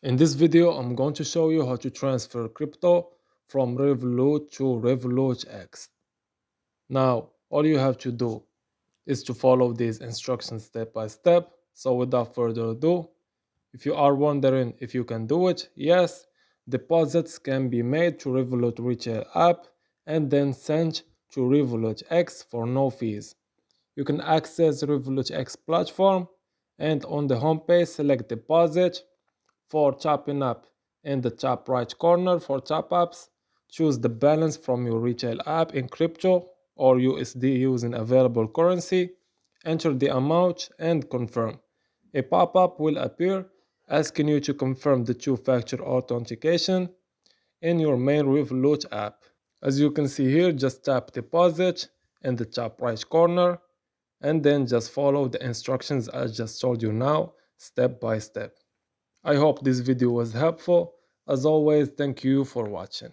In this video, I'm going to show you how to transfer crypto from Revolut to Revolut X. Now, all you have to do is to follow these instructions step by step. So without further ado, if you are wondering if you can do it, yes, deposits can be made to Revolut retail app and then sent to Revolut X for no fees. You can access Revolut X platform and on the homepage select deposit. For tapping up in the top right corner for tap apps, choose the balance from your retail app in crypto or USD using available currency. Enter the amount and confirm. A pop-up will appear asking you to confirm the two-factor authentication in your main Revolut app. As you can see here, just tap deposit in the top right corner and then just follow the instructions I just told you now, step by step. I hope this video was helpful. As always, thank you for watching.